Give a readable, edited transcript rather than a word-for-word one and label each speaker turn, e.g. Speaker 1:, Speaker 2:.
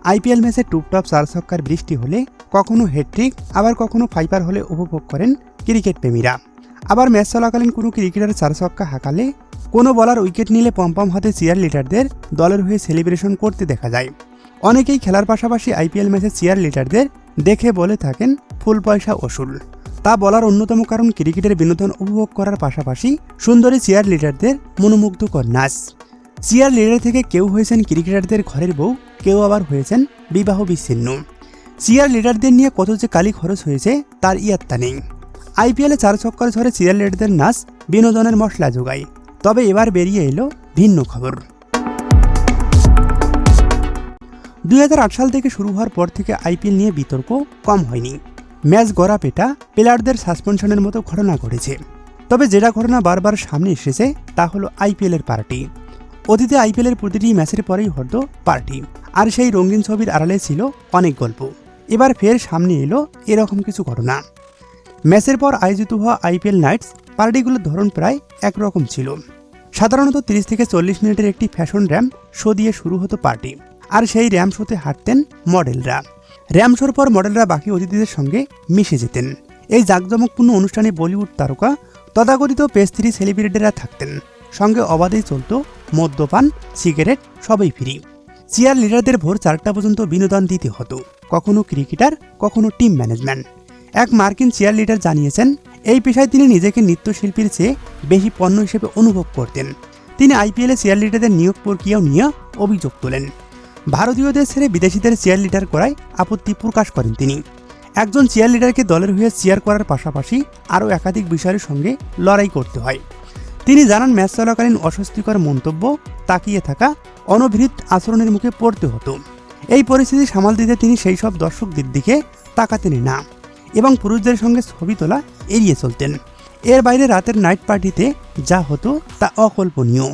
Speaker 1: IPL ম্যাচে টুপটপ 4 ছক্কার বৃষ্টি হলে কখনো হ্যাট্রিক আবার কখনো ফাইপার হলে উপভোগ করেন ক্রিকেট প্রেমীরা। আবার ম্যাচ চলাকালীন কোনো ক্রিকেটার 4 ছক্কা হাঁকালে কোনো বলার উইকেট নিলে পম্পম হাতে চিয়ার লিডারদের দলের হয়ে সেলিব্রেশন করতে দেখা যায়। অনেকেই খেলার পাশাপাশি আইপিএল ম্যাচে চিয়ার লিডারদের দেখে বলে থাকেন ফুল পয়সা ওসুল। তা বলার অন্যতম কারণ ক্রিকেটের বিনোদন উপভোগ করার পাশাপাশি সুন্দরী চিয়ার লিডারদের মনোমুগ্ধকর নাচ। চিয়ার লিডার থেকে কেউ হয়েছেন ক্রিকেটারদের ঘরের বউ, কেউ আবার হয়েছেন বিবাহ বিচ্ছিন্ন। চিয়ার লিডারদের নিয়ে কত যে কালি খরচ হয়েছে তার ইয়াত্তা নেই। আইপিএলে 4 ছক্কার ঝড়ে চিয়ার লিডারদের নাচ বিনোদনের মশলা যোগায়। তবে এবার বেরিয়ে এলো ভিন্ন খবর। 2008 সাল থেকে শুরু হওয়ার পর থেকে আইপিএল নিয়ে বিতর্ক কম হয়নি। ম্যাচ গড়া পেটা, প্লেয়ারদের সাসপেনশনের মতো ঘটনা ঘটেছে। তবে যেটা ঘটনা বারবার সামনে এসেছে তা হলো আইপিএলের পার্টি। অতীতে আইপিএলের প্রতিটি ম্যাচের পরেই হতো পার্টি, আর সেই রঙিন ছবির আড়ালে ছিল অনেক গল্প। এবার ফের সামনে এলো এরকম কিছু ঘটনা। ম্যাচের পর আয়োজিত হওয়া আইপিএল নাইটস পার্টিগুলোর ধরন প্রায় একরকম ছিল। সাধারণত 30 থেকে 40 মিনিটের একটি ফ্যাশন র্যাম্প শো দিয়ে শুরু হতো পার্টি, আর সেই র্যাম্প শোতে হাঁটতেন মডেলরা। র্যাম্প শোর পর মডেলরা বাকি অতিথিদের সঙ্গে মিশে যেতেন। এই জাঁকজমকপূর্ণ অনুষ্ঠানে বলিউড তারকা, তথাকথিত পেজ 3 সেলিব্রিটিরা থাকতেন। সঙ্গে অবাধেই চলত মদ্যপান, সিগারেট, সবই ফ্রি। চিয়ার লিডারদের ভোর 4টা পর্যন্ত বিনোদন দিতে হতো, কখনো ক্রিকেটার, কখনো টিম ম্যানেজমেন্ট। এক মার্কিন চিয়ার লিডার জানিয়েছেন, এই পেশায় তিনি নিজেকে নৃত্যশিল্পীর চেয়ে বেশি পণ্য হিসেবে অনুভব করতেন। তিনি আইপিএলে চিয়ার লিডারদের নিয়োগ প্রক্রিয়াও নিয়ে অভিযোগ তোলেন। ভারতীয়দের ছেড়ে বিদেশিদের চিয়ার লিডার করায় আপত্তি প্রকাশ করেন তিনি। একজন চিয়ার লিডারকে দলের হয়ে চিয়ার করার পাশাপাশি আরও একাধিক বিষয়ের সঙ্গে লড়াই করতে হয়। তিনি জানান, ম্যাচ চলাকালীন অস্বস্তিকর মন্তব্য, তাকিয়ে থাকা, অনভিহিত আচরণের মুখে পড়তে হতো। এই পরিস্থিতি সামাল দিতে তিনি সেই সব দর্শকদের দিকে তাকাতেন না এবং পুরুষদের সঙ্গে ছবি তোলা এড়িয়ে চলতেন। এর বাইরে রাতের নাইট পার্টিতে যা হতো তা অকল্পনীয়।